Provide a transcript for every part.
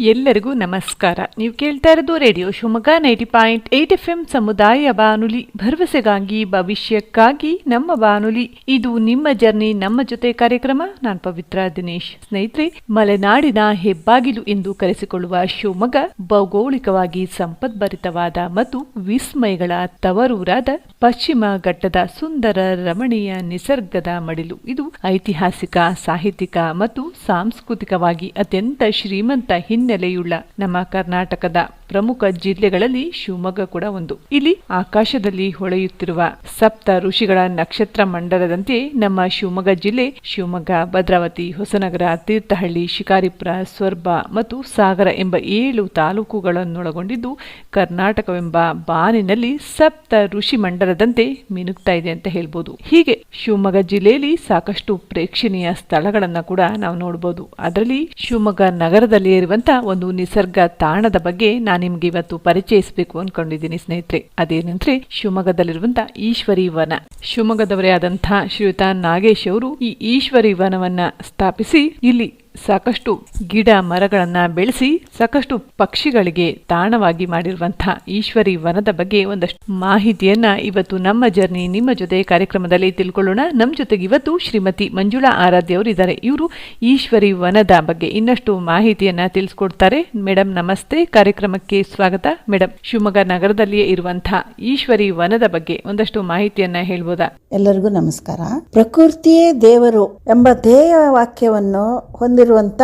ಎಲ್ಲರಿಗೂ ನಮಸ್ಕಾರ. ನೀವು ಕೇಳ್ತಾ ಇರೋದು ರೇಡಿಯೋ ಶಿವಮೊಗ್ಗ 90.8 FM ಸಮುದಾಯ ಬಾನುಲಿ, ಭರವಸೆಗಾಗಿ ಭವಿಷ್ಯಕ್ಕಾಗಿ ನಮ್ಮ ಬಾನುಲಿ. ಇದು ನಿಮ್ಮ ಜರ್ನಿ ನಮ್ಮ ಜೊತೆ ಕಾರ್ಯಕ್ರಮ. ನಾನು ಪವಿತ್ರ ದಿನೇಶ್. ಸ್ನೇಹಿತರೆ, ಮಲೆನಾಡಿನ ಹೆಬ್ಬಾಗಿಲು ಎಂದು ಕರೆಸಿಕೊಳ್ಳುವ ಶಿವಮೊಗ್ಗ ಭೌಗೋಳಿಕವಾಗಿ ಸಂಪದ್ಭರಿತವಾದ ಮತ್ತು ವಿಸ್ಮಯಗಳ ತವರೂರಾದ ಪಶ್ಚಿಮ ಘಟ್ಟದ ಸುಂದರ ರಮಣೀಯ ನಿಸರ್ಗದ ಮಡಿಲು. ಇದು ಐತಿಹಾಸಿಕ, ಸಾಹಿತ್ಯಿಕ ಮತ್ತು ಸಾಂಸ್ಕೃತಿಕವಾಗಿ ಅತ್ಯಂತ ಶ್ರೀಮಂತ ಹಿನ್ನೆಲೆಯುಳ್ಳ ನಮ್ಮ ಕರ್ನಾಟಕದ ಪ್ರಮುಖ ಜಿಲ್ಲೆಗಳಲ್ಲಿ ಶಿವಮೊಗ್ಗ ಕೂಡ ಒಂದು. ಇಲ್ಲಿ ಆಕಾಶದಲ್ಲಿ ಹೊಳೆಯುತ್ತಿರುವ ಸಪ್ತ ಋಷಿಗಳ ನಕ್ಷತ್ರ ಮಂಡಲದಂತೆ ನಮ್ಮ ಶಿವಮೊಗ್ಗ ಜಿಲ್ಲೆ ಶಿವಮೊಗ್ಗ, ಭದ್ರಾವತಿ, ಹೊಸನಗರ, ತೀರ್ಥಹಳ್ಳಿ, ಶಿಕಾರಿಪುರ, ಸೊರಬ ಮತ್ತು ಸಾಗರ ಎಂಬ 7 ತಾಲೂಕುಗಳನ್ನೊಳಗೊಂಡಿದ್ದು ಕರ್ನಾಟಕವೆಂಬ ಬಾನಿನಲ್ಲಿ ಸಪ್ತ ಋಷಿ ಮಂಡಲದಂತೆ ಮಿನುಗ್ತಾ ಇದೆ ಅಂತ ಹೇಳ್ಬೋದು. ಹೀಗೆ ಶಿವಮೊಗ್ಗ ಜಿಲ್ಲೆಯಲ್ಲಿ ಸಾಕಷ್ಟು ಪ್ರೇಕ್ಷಣೀಯ ಸ್ಥಳಗಳನ್ನ ಕೂಡ ನಾವು ನೋಡಬಹುದು. ಅದರಲ್ಲಿ ಶಿವಮೊಗ್ಗ ನಗರದಲ್ಲಿ ಇರುವಂತ ಒಂದು ನಿಸರ್ಗ ತಾಣದ ಬಗ್ಗೆ ನಾನು ನಿಮ್ಗೆ ಇವತ್ತು ಪರಿಚಯಿಸಬೇಕು ಅನ್ಕೊಂಡಿದ್ದೀನಿ ಸ್ನೇಹಿತರೆ. ಅದೇನಂದ್ರೆ ಶಿವಮೊಗ್ಗದಲ್ಲಿರುವಂತಹ ಈಶ್ವರಿ ವನ. ಶಿವಮೊಗ್ಗದವರೇ ಆದಂತಹ ಶ್ರೀಯುತ ನಾಗೇಶ್ ಅವರು ಈ ಈಶ್ವರಿ ವನವನ್ನ ಸ್ಥಾಪಿಸಿ ಇಲ್ಲಿ ಸಾಕಷ್ಟು ಗಿಡ ಮರಗಳನ್ನ ಬೆಳೆಸಿ ಸಾಕಷ್ಟು ಪಕ್ಷಿಗಳಿಗೆ ತಾಣವಾಗಿ ಮಾಡಿರುವಂತಹ ಈಶ್ವರಿ ವನದ ಬಗ್ಗೆ ಒಂದಷ್ಟು ಮಾಹಿತಿಯನ್ನ ಇವತ್ತು ನಮ್ಮ ಜರ್ನಿ ನಿಮ್ಮ ಜೊತೆ ಕಾರ್ಯಕ್ರಮದಲ್ಲಿ ತಿಳ್ಕೊಳ್ಳೋಣ. ನಮ್ಮ ಜೊತೆಗೆ ಇವತ್ತು ಶ್ರೀಮತಿ ಮಂಜುಳಾ ಆರಾಧ್ಯ ಅವರು ಇದ್ದಾರೆ. ಇವರು ಈಶ್ವರಿ ವನದ ಬಗ್ಗೆ ಇನ್ನಷ್ಟು ಮಾಹಿತಿಯನ್ನ ತಿಳಿಸ್ಕೊಡ್ತಾರೆ. ಮೇಡಮ್ ನಮಸ್ತೆ, ಕಾರ್ಯಕ್ರಮಕ್ಕೆ ಸ್ವಾಗತ. ಮೇಡಮ್, ಶಿವಮೊಗ್ಗ ನಗರದಲ್ಲಿಯೇ ಇರುವಂತಹ ಈಶ್ವರಿ ವನದ ಬಗ್ಗೆ ಒಂದಷ್ಟು ಮಾಹಿತಿಯನ್ನ ಹೇಳ್ಬೋದಾ? ಎಲ್ಲರಿಗೂ ನಮಸ್ಕಾರ. ಪ್ರಕೃತಿಯೇ ದೇವರು ಎಂಬ ಧ್ಯೇಯ ವಾಕ್ಯವನ್ನು ಹೊಂದಿರುವಂಥ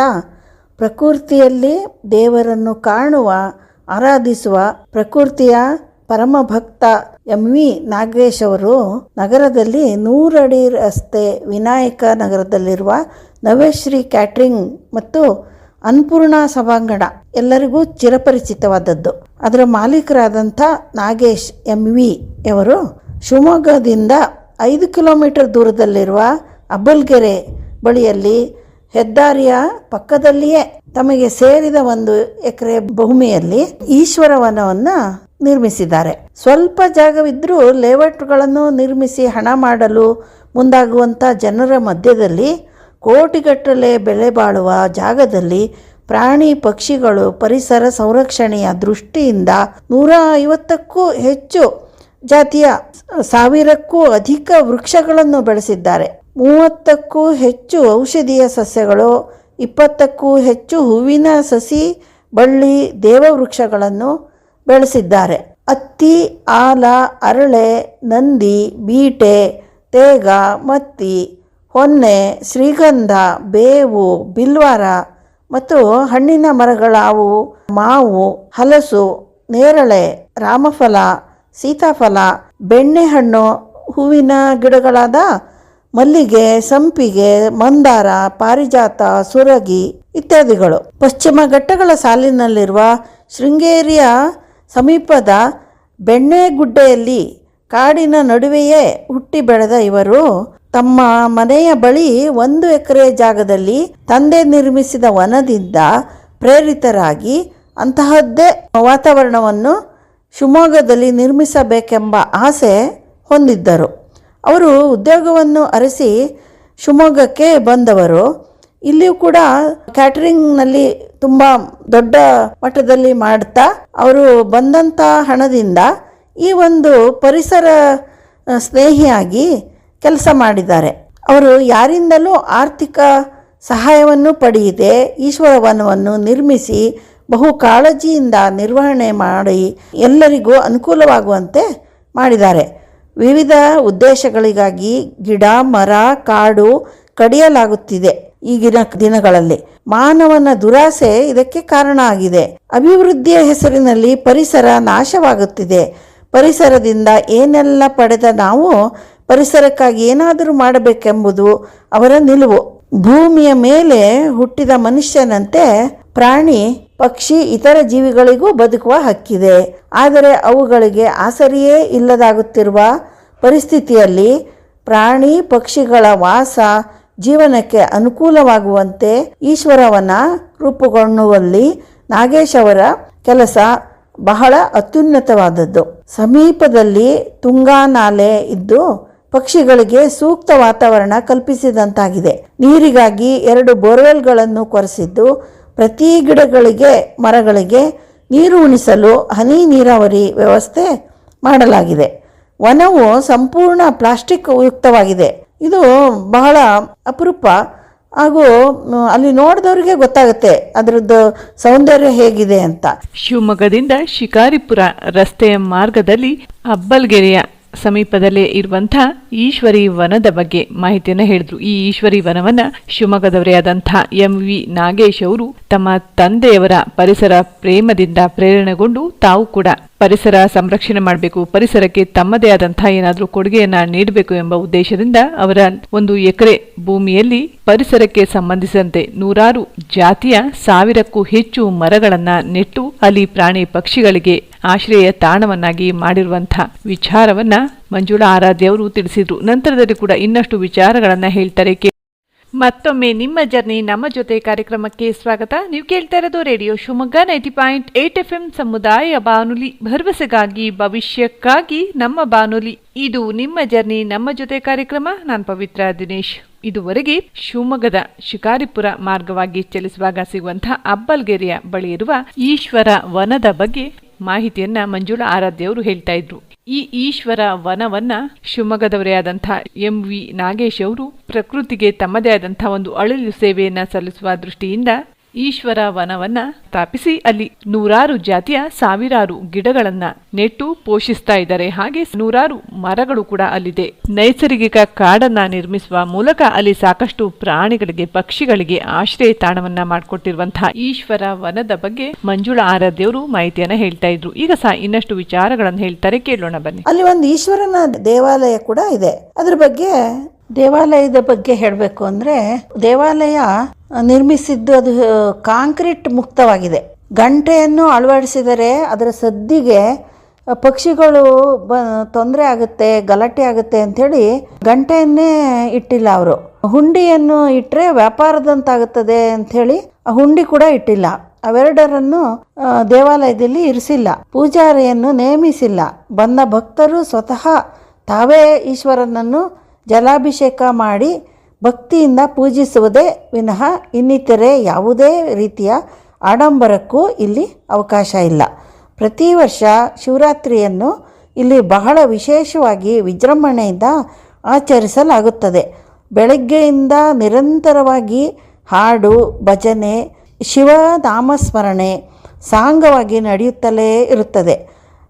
ಪ್ರಕೃತಿಯಲ್ಲಿ ದೇವರನ್ನು ಕಾಣುವ, ಆರಾಧಿಸುವ ಪ್ರಕೃತಿಯ ಪರಮ ಭಕ್ತ ವಿ ನಾಗೇಶ್ ಅವರು ನಗರದಲ್ಲಿ 100 ಅಡಿ ರಸ್ತೆ ವಿನಾಯಕ ನಗರದಲ್ಲಿರುವ ನವ್ಯಶ್ರೀ ಕ್ಯಾಟ್ರಿಂಗ್ ಮತ್ತು ಅನ್ನಪೂರ್ಣ ಸಭಾಂಗಣ ಎಲ್ಲರಿಗೂ ಚಿರಪರಿಚಿತವಾದದ್ದು. ಅದರ ಮಾಲೀಕರಾದಂಥ ನಾಗೇಶ್ ವಿ ಅವರು ಶಿವಮೊಗ್ಗದಿಂದ 5 ಕಿಲೋಮೀಟರ್ ದೂರದಲ್ಲಿರುವ ಅಬ್ಬಲ್ಗೆರೆ ಬಳಿಯಲ್ಲಿ ಹೆದ್ದಾರಿಯ ಪಕ್ಕದಲ್ಲಿಯೇ ತಮಗೆ ಸೇರಿದ 1 ಎಕರೆ ಭೂಮಿಯಲ್ಲಿ ಈಶ್ವರ ವನವನ್ನ ನಿರ್ಮಿಸಿದ್ದಾರೆ. ಸ್ವಲ್ಪ ಜಾಗವಿದ್ರೂ ಲೇಔಟ್ಗಳನ್ನು ನಿರ್ಮಿಸಿ ಹಣ ಮಾಡಲು ಮುಂದಾಗುವಂಥ ಜನರ ಮಧ್ಯದಲ್ಲಿ ಕೋಟಿಗಟ್ಟಲೆ ಬೆಲೆ ಬಾಳುವ ಜಾಗದಲ್ಲಿ ಪ್ರಾಣಿ ಪಕ್ಷಿಗಳು ಪರಿಸರ ಸಂರಕ್ಷಣೆಯ ದೃಷ್ಟಿಯಿಂದ 150ಕ್ಕೂ ಹೆಚ್ಚು ಜಾತಿಯ 1000ಕ್ಕೂ ಅಧಿಕ ವೃಕ್ಷಗಳನ್ನು ಬೆಳೆಸಿದ್ದಾರೆ. 30ಕ್ಕೂ ಹೆಚ್ಚು ಔಷಧೀಯ ಸಸ್ಯಗಳು, 20ಕ್ಕೂ ಹೆಚ್ಚು ಹೂವಿನ ಸಸಿ, ಬಳ್ಳಿ, ದೇವವೃಕ್ಷಗಳನ್ನು ಬೆಳೆಸಿದ್ದಾರೆ. ಅತ್ತಿ, ಆಲ, ಅರಳೆ, ನಂದಿ, ಬೀಟೆ, ತೇಗ, ಮತ್ತಿ, ಹೊನ್ನೆ, ಶ್ರೀಗಂಧ, ಬೇವು, ಬಿಲ್ವಾರ ಮತ್ತು ಹಣ್ಣಿನ ಮರಗಳಾವು ಮಾವು, ಹಲಸು, ನೇರಳೆ, ರಾಮಫಲ, ಸೀತಾಫಲ, ಬೆಣ್ಣೆಹಣ್ಣು, ಹೂವಿನ ಗಿಡಗಳಾದ ಮಲ್ಲಿಗೆ, ಸಂಪಿಗೆ, ಮಂದಾರ, ಪಾರಿಜಾತ, ಸುರಗಿ ಇತ್ಯಾದಿಗಳು. ಪಶ್ಚಿಮ ಘಟ್ಟಗಳ ಸಾಲಿನಲ್ಲಿರುವ ಶೃಂಗೇರಿಯ ಸಮೀಪದ ಬೆಣ್ಣೆಗುಡ್ಡೆಯಲ್ಲಿ ಕಾಡಿನ ನಡುವೆಯೇ ಹುಟ್ಟಿ ಬೆಳೆದ ಇವರು ತಮ್ಮ ಮನೆಯ ಬಳಿ 1 ಎಕರೆ ಜಾಗದಲ್ಲಿ ತಂದೆ ನಿರ್ಮಿಸಿದ ವನದಿಂದ ಪ್ರೇರಿತರಾಗಿ ಅಂತಹದ್ದೇ ವಾತಾವರಣವನ್ನು ಶಿವಮೊಗ್ಗದಲ್ಲಿ ನಿರ್ಮಿಸಬೇಕೆಂಬ ಆಸೆ ಹೊಂದಿದ್ದರು. ಅವರು ಉದ್ಯೋಗವನ್ನು ಅರಸಿ ಶಿವಮೊಗ್ಗಕ್ಕೆ ಬಂದವರು. ಇಲ್ಲಿಯೂ ಕೂಡ ಕ್ಯಾಟರಿಂಗ್ನಲ್ಲಿ ತುಂಬ ದೊಡ್ಡ ಮಟ್ಟದಲ್ಲಿ ಮಾಡ್ತಾ ಅವರು ಬಂದಂಥ ಹಣದಿಂದ ಈ ಒಂದು ಪರಿಸರ ಸ್ನೇಹಿಯಾಗಿ ಕೆಲಸ ಮಾಡಿದ್ದಾರೆ. ಅವರು ಯಾರಿಂದಲೂ ಆರ್ಥಿಕ ಸಹಾಯವನ್ನು ಪಡೆಯದೆ ಈಶ್ವರ ವನವನ್ನು ನಿರ್ಮಿಸಿ ಬಹು ಕಾಳಜಿಯಿಂದ ನಿರ್ವಹಣೆ ಮಾಡಿ ಎಲ್ಲರಿಗೂ ಅನುಕೂಲವಾಗುವಂತೆ ಮಾಡಿದ್ದಾರೆ. ವಿವಿಧ ಉದ್ದೇಶಗಳಿಗಾಗಿ ಗಿಡ ಮರ ಕಾಡು ಕಡಿಯಲಾಗುತ್ತಿದೆ. ಈಗಿನ ದಿನಗಳಲ್ಲಿ ಮಾನವನ ದುರಾಸೆ ಇದಕ್ಕೆ ಕಾರಣ ಆಗಿದೆ. ಅಭಿವೃದ್ಧಿಯ ಹೆಸರಿನಲ್ಲಿ ಪರಿಸರ ನಾಶವಾಗುತ್ತಿದೆ. ಪರಿಸರದಿಂದ ಏನೆಲ್ಲ ಪಡೆದ ನಾವು ಪರಿಸರಕ್ಕಾಗಿ ಏನಾದರೂ ಮಾಡಬೇಕೆಂಬುದು ಅವರ ನಿಲುವು. ಭೂಮಿಯ ಮೇಲೆ ಹುಟ್ಟಿದ ಮನುಷ್ಯನಂತೆ ಪ್ರಾಣಿ ಪಕ್ಷಿ ಇತರ ಜೀವಿಗಳಿಗೂ ಬದುಕುವ ಹಕ್ಕಿದೆ. ಆದರೆ ಅವುಗಳಿಗೆ ಆಸರೆಯೇ ಇಲ್ಲದಾಗುತ್ತಿರುವ ಪರಿಸ್ಥಿತಿಯಲ್ಲಿ ಪ್ರಾಣಿ ಪಕ್ಷಿಗಳ ವಾಸ ಜೀವನಕ್ಕೆ ಅನುಕೂಲವಾಗುವಂತೆ ಈಶ್ವರವನ ರೂಪುಗೊಳ್ಳುವಲ್ಲಿ ನಾಗೇಶ್ ಅವರ ಕೆಲಸ ಬಹಳ ಅತ್ಯುನ್ನತವಾದದ್ದು. ಸಮೀಪದಲ್ಲಿ ತುಂಗಾ ನಾಲೆ ಇದ್ದು ಪಕ್ಷಿಗಳಿಗೆ ಸೂಕ್ತ ವಾತಾವರಣ ಕಲ್ಪಿಸಿದಂತಾಗಿದೆ. ನೀರಿಗಾಗಿ 2 ಬೋರ್ವೆಲ್ಗಳನ್ನು ಕೊರೆಸಿದ್ದು ಪ್ರತಿ ಮರಗಳಿಗೆ ನೀರು ಉಣಿಸಲು ಹನಿ ನೀರಾವರಿ ವ್ಯವಸ್ಥೆ ಮಾಡಲಾಗಿದೆ. ವನವು ಸಂಪೂರ್ಣ ಪ್ಲಾಸ್ಟಿಕ್ ಯುಕ್ತವಾಗಿದೆ. ಇದು ಬಹಳ ಅಪರೂಪ ಹಾಗೂ ಅಲ್ಲಿ ನೋಡಿದವ್ರಿಗೆ ಗೊತ್ತಾಗುತ್ತೆ ಅದರದ್ದು ಸೌಂದರ್ಯ ಹೇಗಿದೆ ಅಂತ. ಶಿವಮೊಗ್ಗದಿಂದ ಶಿಕಾರಿಪುರ ರಸ್ತೆಯ ಮಾರ್ಗದಲ್ಲಿ ಅಬ್ಬಲ್ಗೆರೆಯ ಸಮೀಪದಲ್ಲೇ ಇರುವಂಥ ಈಶ್ವರಿ ವನದ ಬಗ್ಗೆ ಮಾಹಿತಿಯನ್ನು ಹೇಳಿದ್ರು. ಈ ಈಶ್ವರಿ ವನವನ್ನ ಶಿವಮೊಗ್ಗದವರೇ ಆದಂಥ MV ನಾಗೇಶ್ ಅವರು ತಮ್ಮ ತಂದೆಯವರ ಪರಿಸರ ಪ್ರೇಮದಿಂದ ಪ್ರೇರಣೆಗೊಂಡು ತಾವು ಕೂಡ ಪರಿಸರ ಸಂರಕ್ಷಣೆ ಮಾಡಬೇಕು, ಪರಿಸರಕ್ಕೆ ತಮ್ಮದೇ ಆದಂತಹ ಏನಾದರೂ ಕೊಡುಗೆಯನ್ನ ನೀಡಬೇಕು ಎಂಬ ಉದ್ದೇಶದಿಂದ ಅವರ 1 ಎಕರೆ ಭೂಮಿಯಲ್ಲಿ ಪರಿಸರಕ್ಕೆ ಸಂಬಂಧಿಸಿದಂತೆ 100 ಜಾತಿಯ 1000ಕ್ಕೂ ಹೆಚ್ಚು ಮರಗಳನ್ನ ನೆಟ್ಟು ಅಲ್ಲಿ ಪ್ರಾಣಿ ಪಕ್ಷಿಗಳಿಗೆ ಆಶ್ರಯ ತಾಣವನ್ನಾಗಿ ಮಾಡಿರುವಂತಹ ವಿಚಾರವನ್ನ ಮಂಜುಳಾ ಆರಾಧ್ಯ ಅವರು ತಿಳಿಸಿದ್ರು. ನಂತರದಲ್ಲಿ ಕೂಡ ಇನ್ನಷ್ಟು ವಿಚಾರಗಳನ್ನ ಹೇಳ್ತಾರೆ. ಮತ್ತೊಮ್ಮೆ ನಿಮ್ಮ ಜರ್ನಿ ನಮ್ಮ ಜೊತೆ ಕಾರ್ಯಕ್ರಮಕ್ಕೆ ಸ್ವಾಗತ. ನೀವು ಕೇಳ್ತಾ ಇರೋದು ರೇಡಿಯೋ ಶಿವಮೊಗ್ಗ 90.8 FM ಸಮುದಾಯ ಬಾನುಲಿ, ಭರವಸೆಗಾಗಿ ಭವಿಷ್ಯಕ್ಕಾಗಿ ನಮ್ಮ ಬಾನುಲಿ. ಇದು ನಿಮ್ಮ ಜರ್ನಿ ನಮ್ಮ ಜೊತೆ ಕಾರ್ಯಕ್ರಮ. ನಾನು ಪವಿತ್ರ ದಿನೇಶ್. ಇದುವರೆಗೆ ಶಿವಮೊಗ್ಗದ ಶಿಕಾರಿಪುರ ಮಾರ್ಗವಾಗಿ ಚಲಿಸುವಾಗ ಸಿಗುವಂತಹ ಅಬ್ಬಲ್ಗೆರೆಯ ಬಳಿ ಇರುವ ಈಶ್ವರ ವನದ ಬಗ್ಗೆ ಮಾಹಿತಿಯನ್ನ ಮಂಜುಳಾ ಆರಾಧ್ಯ ಅವರು ಹೇಳ್ತಾ ಇದ್ರು. ಈ ಈಶ್ವರ ವನವನ್ನ ಶಿವಮೊಗ್ಗದವರೇ ಆದಂತಹ MV ನಾಗೇಶ್ ಅವರು ಪ್ರಕೃತಿಗೆ ತಮ್ಮದೇ ಆದಂತಹ ಒಂದು ಅಳಿಲು ಸೇವೆಯನ್ನ ಸಲ್ಲಿಸುವ ದೃಷ್ಟಿಯಿಂದ ಈಶ್ವರ ವನವನ್ನ ಸ್ಥಾಪಿಸಿ ಅಲ್ಲಿ 100 ಜಾತಿಯ 1000 ಗಿಡಗಳನ್ನ ನೆಟ್ಟು ಪೋಷಿಸ್ತಾ ಇದ್ದಾರೆ. ಹಾಗೆ 100 ಮರಗಳು ಕೂಡ ಅಲ್ಲಿದೆ. ನೈಸರ್ಗಿಕ ಕಾಡನ್ನ ನಿರ್ಮಿಸುವ ಮೂಲಕ ಅಲ್ಲಿ ಸಾಕಷ್ಟು ಪ್ರಾಣಿಗಳಿಗೆ, ಪಕ್ಷಿಗಳಿಗೆ ಆಶ್ರಯ ತಾಣವನ್ನ ಮಾಡಿಕೊಟ್ಟಿರುವಂತಹ ಈಶ್ವರ ವನದ ಬಗ್ಗೆ ಮಂಜುಳಾ ಆರಾಧ್ಯವರು ಮಾಹಿತಿಯನ್ನ ಹೇಳ್ತಾ ಇದ್ರು. ಈಗ ಇನ್ನಷ್ಟು ವಿಚಾರಗಳನ್ನು ಹೇಳ್ತಾರೆ, ಕೇಳೋಣ ಬನ್ನಿ. ಅಲ್ಲಿ ಒಂದು ಈಶ್ವರನ ದೇವಾಲಯ ಕೂಡ ಇದೆ. ಅದ್ರ ಬಗ್ಗೆ ದೇವಾಲಯದ ಬಗ್ಗೆ ಹೇಳಬೇಕು ಅಂದರೆ, ದೇವಾಲಯ ನಿರ್ಮಿಸಿದ್ದು ಅದು ಕಾಂಕ್ರೀಟ್ ಮುಕ್ತವಾಗಿದೆ. ಗಂಟೆಯನ್ನು ಅಳವಡಿಸಿದರೆ ಅದರ ಸದ್ದಿಗೆ ಪಕ್ಷಿಗಳು ತೊಂದರೆ ಆಗುತ್ತೆ, ಗಲಾಟೆ ಆಗುತ್ತೆ ಅಂಥೇಳಿ ಗಂಟೆಯನ್ನೇ ಇಟ್ಟಿಲ್ಲ ಅವರು. ಹುಂಡಿಯನ್ನು ಇಟ್ಟರೆ ವ್ಯಾಪಾರದಂತಾಗುತ್ತದೆ ಅಂಥೇಳಿ ಆ ಹುಂಡಿ ಕೂಡ ಇಟ್ಟಿಲ್ಲ. ಅವೆರಡರನ್ನು ದೇವಾಲಯದಲ್ಲಿ ಇರಿಸಿಲ್ಲ. ಪೂಜಾರಿಯನ್ನು ನೇಮಿಸಿಲ್ಲ. ಬಂದ ಭಕ್ತರು ಸ್ವತಃ ತಾವೇ ಈಶ್ವರನನ್ನು ಜಲಾಭಿಷೇಕ ಮಾಡಿ ಭಕ್ತಿಯಿಂದ ಪೂಜಿಸುವುದೇ ವಿನಃ ಇನ್ನಿತರೆ ಯಾವುದೇ ರೀತಿಯ ಆಡಂಬರಕ್ಕೂ ಇಲ್ಲಿ ಅವಕಾಶ ಇಲ್ಲ. ಪ್ರತಿ ವರ್ಷ ಶಿವರಾತ್ರಿಯನ್ನು ಇಲ್ಲಿ ಬಹಳ ವಿಶೇಷವಾಗಿ ವಿಜೃಂಭಣೆಯಿಂದ ಆಚರಿಸಲಾಗುತ್ತದೆ. ಬೆಳಗ್ಗೆಯಿಂದ ನಿರಂತರವಾಗಿ ಹಾಡು, ಭಜನೆ, ಶಿವನಾಮಸ್ಮರಣೆ ಸಾಂಗವಾಗಿ ನಡೆಯುತ್ತಲೇ ಇರುತ್ತದೆ.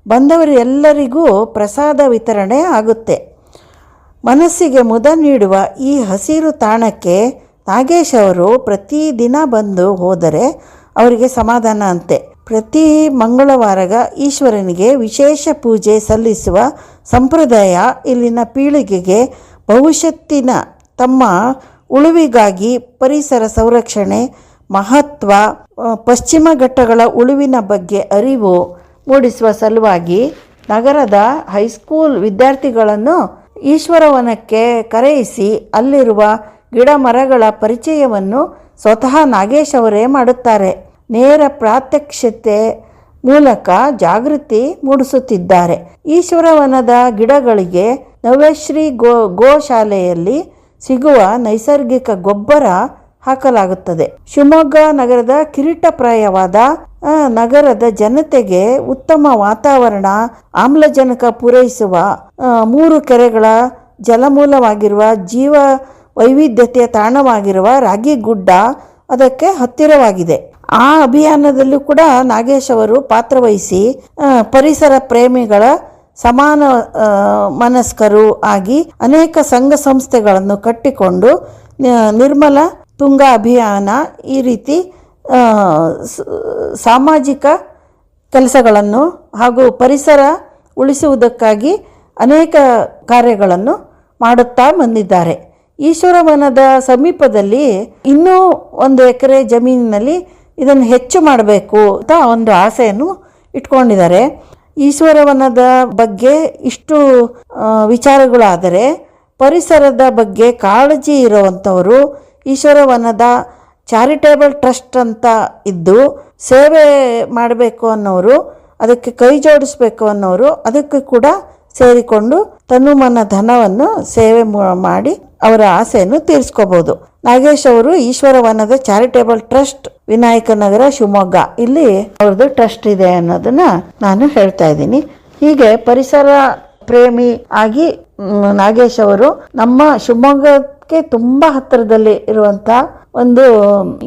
ಬಂದವರೆಲ್ಲರಿಗೂ ಪ್ರಸಾದ ವಿತರಣೆ ಆಗುತ್ತೆ. ಮನಸ್ಸಿಗೆ ಮುದ ನೀಡುವ ಈ ಹಸಿರು ತಾಣಕ್ಕೆ ನಾಗೇಶ್ ಅವರು ಪ್ರತಿದಿನ ಬಂದು ಹೋದರೆ ಅವರಿಗೆ ಸಮಾಧಾನ ಅಂತೆ. ಪ್ರತಿ ಮಂಗಳವಾರ ಈಶ್ವರನಿಗೆ ವಿಶೇಷ ಪೂಜೆ ಸಲ್ಲಿಸುವ ಸಂಪ್ರದಾಯ ಇಲ್ಲಿನ ಪೀಳಿಗೆಗೆ ಭವಿಷ್ಯತ್ತಿನ ತಮ್ಮ ಉಳಿವಿಗಾಗಿ ಪರಿಸರ ಸಂರಕ್ಷಣೆ ಮಹತ್ವ, ಪಶ್ಚಿಮ ಘಟ್ಟಗಳ ಉಳಿವಿನ ಬಗ್ಗೆ ಅರಿವು ಮೂಡಿಸುವ ಸಲುವಾಗಿ ನಗರದ ಹೈಸ್ಕೂಲ್ ವಿದ್ಯಾರ್ಥಿಗಳನ್ನು ಈಶ್ವರವನಕ್ಕೆ ಕರೆಯಿಸಿ ಅಲ್ಲಿರುವ ಗಿಡ ಮರಗಳ ಪರಿಚಯವನ್ನು ಸ್ವತಃ ನಾಗೇಶ್ ಅವರೇ ಮಾಡುತ್ತಾರೆ. ನೇರ ಪ್ರಾತ್ಯಕ್ಷತೆ ಮೂಲಕ ಜಾಗೃತಿ ಮೂಡಿಸುತ್ತಿದ್ದಾರೆ. ಈಶ್ವರವನದ ಗಿಡಗಳಿಗೆ ನವ್ಯಶ್ರೀ ಗೋಶಾಲೆಯಲ್ಲಿ ಸಿಗುವ ನೈಸರ್ಗಿಕ ಗೊಬ್ಬರ ಹಾಕಲಾಗುತ್ತದೆ. ಶಿವಮೊಗ್ಗ ನಗರದ ಕಿರೀಟಪ್ರಾಯವಾದ ನಗರದ ಜನತೆಗೆ ಉತ್ತಮ ವಾತಾವರಣ, ಆಮ್ಲಜನಕ ಪೂರೈಸುವ 3 ಕೆರೆಗಳ ಜಲಮೂಲವಾಗಿರುವ ಜೀವ ವೈವಿಧ್ಯತೆಯ ತಾಣವಾಗಿರುವ ರಾಗಿಗುಡ್ಡ ಅದಕ್ಕೆ ಹತ್ತಿರವಾಗಿದೆ. ಆ ಅಭಿಯಾನದಲ್ಲೂ ಕೂಡ ನಾಗೇಶ್ ಅವರು ಪಾತ್ರವಹಿಸಿ ಪರಿಸರ ಪ್ರೇಮಿಗಳ ಸಮಾನ ಮನಸ್ಕರು ಆಗಿ ಅನೇಕ ಸಂಘ ಸಂಸ್ಥೆಗಳನ್ನು ಕಟ್ಟಿಕೊಂಡು ನಿರ್ಮಲ ತುಂಗ ಅಭಿಯಾನ ಈ ರೀತಿ ಸಾಮಾಜಿಕ ಕೆಲಸಗಳನ್ನು ಹಾಗೂ ಪರಿಸರ ಉಳಿಸುವುದಕ್ಕಾಗಿ ಅನೇಕ ಕಾರ್ಯಗಳನ್ನು ಮಾಡುತ್ತಾ ಬಂದಿದ್ದಾರೆ. ಈಶ್ವರವನದ ಸಮೀಪದಲ್ಲಿ ಇನ್ನೂ 1 ಎಕರೆ ಜಮೀನಿನಲ್ಲಿ ಇದನ್ನು ಹೆಚ್ಚು ಮಾಡಬೇಕು ಅಂತ ಒಂದು ಆಸೆಯನ್ನು ಇಟ್ಕೊಂಡಿದ್ದಾರೆ. ಈಶ್ವರವನದ ಬಗ್ಗೆ ಇಷ್ಟು ವಿಚಾರಗಳಾದರೆ ಪರಿಸರದ ಬಗ್ಗೆ ಕಾಳಜಿ ಇರುವಂಥವರು ಈಶ್ವರವನದ ಚಾರಿಟೇಬಲ್ ಟ್ರಸ್ಟ್ ಅಂತ ಇದ್ದು ಸೇವೆ ಮಾಡಬೇಕು ಅನ್ನೋರು, ಅದಕ್ಕೆ ಕೈ ಜೋಡಿಸ್ಬೇಕು ಅನ್ನೋರು ಅದಕ್ಕೆ ಕೂಡ ಸೇರಿಕೊಂಡು ತನುಮನ ಧನವನ್ನು ಸೇವೆ ಮಾಡಿ ಅವರ ಆಸೆಯನ್ನು ತೀರಿಸ್ಕೋಬಹುದು. ನಾಗೇಶ್ ಅವರು ಈಶ್ವರವನದ ಚಾರಿಟೇಬಲ್ ಟ್ರಸ್ಟ್, ವಿನಾಯಕ ನಗರ, ಶಿವಮೊಗ್ಗ, ಇಲ್ಲಿ ಅವ್ರದ್ದು ಟ್ರಸ್ಟ್ ಇದೆ ಅನ್ನೋದನ್ನ ನಾನು ಹೇಳ್ತಾ ಇದ್ದೀನಿ. ಹೀಗೆ ಪರಿಸರ ಪ್ರೇಮಿ ಆಗಿ ನಾಗೇಶ್ ಅವರು ನಮ್ಮ ಶಿವಮೊಗ್ಗಕ್ಕೆ ತುಂಬಾ ಹತ್ತಿರದಲ್ಲಿ ಇರುವಂತ ಒಂದು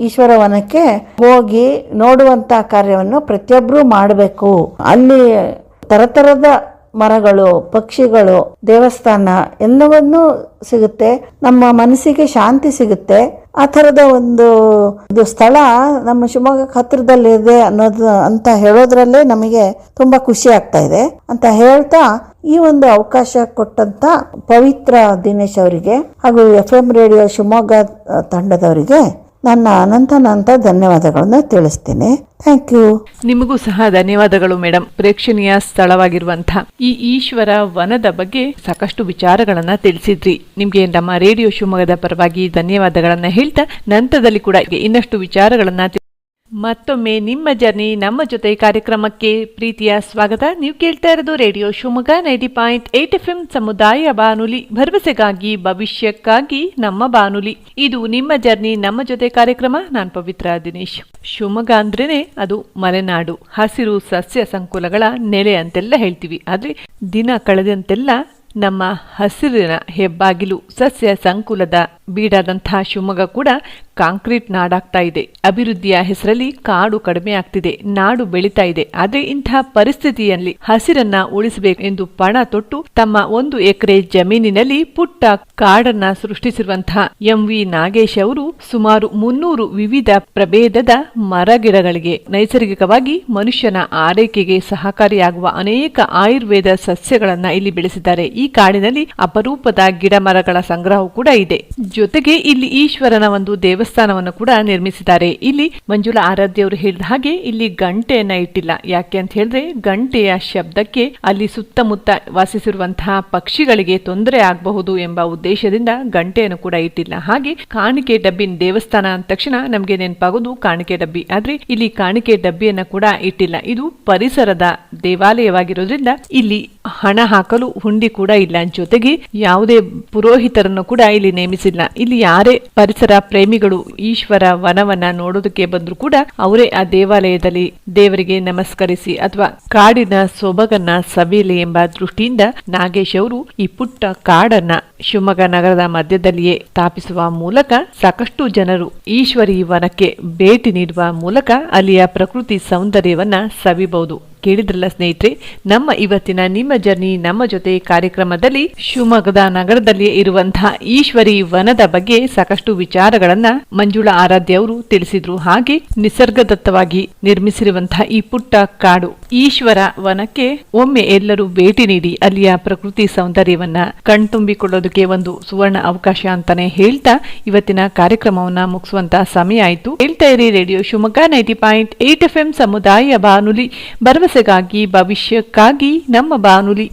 ಈಶ್ವರವನಕ್ಕೆ ಹೋಗಿ ನೋಡುವಂತ ಕಾರ್ಯವನ್ನು ಪ್ರತಿಯೊಬ್ಬರು ಮಾಡಬೇಕು. ಅಲ್ಲಿ ತರತರದ ಮರಗಳು, ಪಕ್ಷಿಗಳು, ದೇವಸ್ಥಾನ ಎಲ್ಲವನ್ನೂ ಸಿಗುತ್ತೆ. ನಮ್ಮ ಮನಸ್ಸಿಗೆ ಶಾಂತಿ ಸಿಗುತ್ತೆ. ಆ ಥರದ ಒಂದು ಸ್ಥಳ ನಮ್ಮ ಶಿವಮೊಗ್ಗಕ್ಕೆ ಹತ್ತಿರದಲ್ಲಿದೆ ಅನ್ನೋದು ಅಂತ ಹೇಳೋದ್ರಲ್ಲೇ ನಮಗೆ ತುಂಬಾ ಖುಷಿ ಆಗ್ತಾ ಇದೆ ಅಂತ ಹೇಳ್ತಾ, ಈ ಒಂದು ಅವಕಾಶ ಕೊಟ್ಟಂತ ಪವಿತ್ರ ದಿನೇಶ್ ಅವರಿಗೆ ಹಾಗೂ FM ರೇಡಿಯೋ ಶಿವಮೊಗ್ಗ ತಂಡದವರಿಗೆ ನನ್ನ ಅನಂತ ಧನ್ಯವಾದಗಳನ್ನ ತಿಳಿಸ್ತೇನೆ. Thank you. ನಿಮಗೂ ಸಹ ಧನ್ಯವಾದಗಳು ಮೇಡಮ್. ಪ್ರೇಕ್ಷಣೀಯ ಸ್ಥಳವಾಗಿರುವಂತಹ ಈ ಈಶ್ವರ ವನದ ಬಗ್ಗೆ ಸಾಕಷ್ಟು ವಿಚಾರಗಳನ್ನ ತಿಳಿಸಿದ್ರಿ. ನಿಮ್ಗೆ ನಮ್ಮ ರೇಡಿಯೋ ಶಿವಮೊಗ್ಗದ ಪರವಾಗಿ ಧನ್ಯವಾದಗಳನ್ನ ಹೇಳ್ತಾ, ನಂತರದಲ್ಲಿ ಕೂಡ ಇನ್ನಷ್ಟು ವಿಚಾರಗಳನ್ನ ಮತ್ತೊಮ್ಮೆ ನಿಮ್ಮ ಜರ್ನಿ ನಮ್ಮ ಜೊತೆ ಕಾರ್ಯಕ್ರಮಕ್ಕೆ ಪ್ರೀತಿಯ ಸ್ವಾಗತ. ನೀವು ಕೇಳ್ತಾ ಇರೋದು ರೇಡಿಯೋ ಶಿವಮೊಗ್ಗ 90.8 FM ಸಮುದಾಯ ಬಾನುಲಿ, ಭರವಸೆಗಾಗಿ ಭವಿಷ್ಯಕ್ಕಾಗಿ ನಮ್ಮ ಬಾನುಲಿ. ಇದು ನಿಮ್ಮ ಜರ್ನಿ ನಮ್ಮ ಜೊತೆ ಕಾರ್ಯಕ್ರಮ. ನಾನು ಪವಿತ್ರ ದಿನೇಶ್. ಶಿವಮೊಗ್ಗ ಅಂದ್ರೇನೆ ಅದು ಮಲೆನಾಡು, ಹಸಿರು ಸಸ್ಯ ಸಂಕುಲಗಳ ನೆಲೆ ಅಂತೆಲ್ಲ ಹೇಳ್ತೀವಿ. ಆದ್ರೆ ದಿನ ಕಳೆದಂತೆಲ್ಲ ನಮ್ಮ ಹಸಿರಿನ ಹೆಬ್ಬಾಗಿಲು, ಸಸ್ಯ ಸಂಕುಲದ ಬೀಡಾದಂತಹ ಶಿವಮೊಗ್ಗ ಕೂಡ ಕಾಂಕ್ರೀಟ್ ನಾಡಾಗ್ತಾ ಇದೆ. ಅಭಿವೃದ್ಧಿಯ ಹೆಸರಲ್ಲಿ ಕಾಡು ಕಡಿಮೆ ಆಗ್ತಿದೆ, ನಾಡು ಬೆಳೀತಾ ಇದೆ. ಆದ್ರೆ ಇಂತಹ ಪರಿಸ್ಥಿತಿಯಲ್ಲಿ ಹಸಿರನ್ನ ಉಳಿಸಬೇಕು ಎಂದು ಪಣ ತೊಟ್ಟು ತಮ್ಮ 1 ಎಕರೆ ಜಮೀನಿನಲ್ಲಿ ಪುಟ್ಟ ಕಾಡನ್ನ ಸೃಷ್ಟಿಸಿರುವಂತಹ MV ನಾಗೇಶ್ ಅವರು ಸುಮಾರು 300 ವಿವಿಧ ಪ್ರಭೇದದ ಮರಗಿಡಗಳಿಗೆ, ನೈಸರ್ಗಿಕವಾಗಿ ಮನುಷ್ಯನ ಆರೈಕೆಗೆ ಸಹಕಾರಿಯಾಗುವ ಅನೇಕ ಆಯುರ್ವೇದ ಸಸ್ಯಗಳನ್ನ ಇಲ್ಲಿ ಬೆಳೆಸಿದ್ದಾರೆ. ಈ ಕಾಡಿನಲ್ಲಿ ಅಪರೂಪದ ಗಿಡ ಮರಗಳ ಸಂಗ್ರಹ ಕೂಡ ಇದೆ. ಜೊತೆಗೆ ಇಲ್ಲಿ ಈಶ್ವರನ ಒಂದು ದೇವಸ್ಥಾನವನ್ನು ಕೂಡ ನಿರ್ಮಿಸಿದ್ದಾರೆ. ಇಲ್ಲಿ ಮಂಜುಳಾ ಆರಾಧ್ಯ ಅವರು ಹೇಳಿದ ಹಾಗೆ ಇಲ್ಲಿ ಗಂಟೆಯನ್ನ ಇಟ್ಟಿಲ್ಲ. ಯಾಕೆ ಅಂತ ಹೇಳಿದ್ರೆ ಗಂಟೆಯ ಶಬ್ದಕ್ಕೆ ಅಲ್ಲಿ ಸುತ್ತಮುತ್ತ ವಾಸಿಸಿರುವಂತಹ ಪಕ್ಷಿಗಳಿಗೆ ತೊಂದರೆ ಆಗಬಹುದು ಎಂಬ ಉದ್ದೇಶದಿಂದ ಗಂಟೆಯನ್ನು ಕೂಡ ಇಟ್ಟಿಲ್ಲ. ಹಾಗೆ ಕಾಣಿಕೆ ಡಬ್ಬಿನ ದೇವಸ್ಥಾನ ಅಂದ ತಕ್ಷಣ ನಮ್ಗೆ ನೆನಪಾಗೋದು ಕಾಣಿಕೆ ಡಬ್ಬಿ. ಆದ್ರೆ ಇಲ್ಲಿ ಕಾಣಿಕೆ ಡಬ್ಬಿಯನ್ನ ಕೂಡ ಇಟ್ಟಿಲ್ಲ. ಇದು ಪರಿಸರದ ದೇವಾಲಯವಾಗಿರೋದ್ರಿಂದ ಇಲ್ಲಿ ಹಣ ಹಾಕಲು ಹುಂಡಿ ಕೂಡ ಇಲ್ಲ. ಜೊತೆಗೆ ಯಾವುದೇ ಪುರೋಹಿತರನ್ನು ಕೂಡ ಇಲ್ಲಿ ನೇಮಿಸಿಲ್ಲ. ಇಲ್ಲಿ ಯಾರೇ ಪರಿಸರ ಪ್ರೇಮಿಗಳು ಈಶ್ವರ ವನವನ್ನ ನೋಡೋದಕ್ಕೆ ಬಂದ್ರು ಕೂಡ ಅವರೇ ಆ ದೇವಾಲಯದಲ್ಲಿ ದೇವರಿಗೆ ನಮಸ್ಕರಿಸಿ ಅಥವಾ ಕಾಡಿನ ಸೊಬಗನ್ನ ಸವಿಯಲಿ ಎಂಬ ದೃಷ್ಟಿಯಿಂದ ನಾಗೇಶ್ ಅವರು ಈ ಪುಟ್ಟ ಕಾಡನ್ನ ಶಿವಮೊಗ್ಗ ನಗರದ ಮಧ್ಯದಲ್ಲಿಯೇ ಸ್ಥಾಪಿಸುವ ಮೂಲಕ ಸಾಕಷ್ಟು ಜನರು ಈಶ್ವರಿ ವನಕ್ಕೆ ಭೇಟಿ ನೀಡುವ ಮೂಲಕ ಅಲ್ಲಿಯ ಪ್ರಕೃತಿ ಸೌಂದರ್ಯವನ್ನ ಸವಿಬಹುದು. ಕೇಳಿದ್ರಲ್ಲ ಸ್ನೇಹಿತರೆ, ನಮ್ಮ ಇವತ್ತಿನ ನಿಮ್ಮ ಜರ್ನಿ ನಮ್ಮ ಜೊತೆ ಕಾರ್ಯಕ್ರಮದಲ್ಲಿ ಶಿವಮೊಗ್ಗದ ನಗರದಲ್ಲಿ ಇರುವಂತಹ ಈಶ್ವರಿ ವನದ ಬಗ್ಗೆ ಸಾಕಷ್ಟು ವಿಚಾರಗಳನ್ನ ಮಂಜುಳಾ ಆರಾಧ್ಯ ಅವರು ತಿಳಿಸಿದ್ರು. ಹಾಗೆ ನಿಸರ್ಗದತ್ತವಾಗಿ ನಿರ್ಮಿಸಿರುವಂತಹ ಈ ಪುಟ್ಟ ಕಾಡು ಈಶ್ವರ ವನಕ್ಕೆ ಒಮ್ಮೆ ಎಲ್ಲರೂ ಭೇಟಿ ನೀಡಿ ಅಲ್ಲಿಯ ಪ್ರಕೃತಿ ಸೌಂದರ್ಯವನ್ನ ಕಣ್ತುಂಬಿಕೊಳ್ಳೋದಕ್ಕೆ ಒಂದು ಸುವರ್ಣ ಅವಕಾಶ ಅಂತಾನೆ ಹೇಳ್ತಾ ಇವತ್ತಿನ ಕಾರ್ಯಕ್ರಮವನ್ನ ಮುಗಿಸುವಂತಹ ಸಮಯ ಆಯ್ತು. ಹೇಳ್ತಾ ಇರಿ ರೇಡಿಯೋ ಶಿವಮೊಗ್ಗ 90.8 FM ಸಮುದಾಯ ಬಾನುಲಿ, ಭರವಸೆಗಾಗಿ ಭವಿಷ್ಯಕ್ಕಾಗಿ ನಮ್ಮ ಬಾನುಲಿ.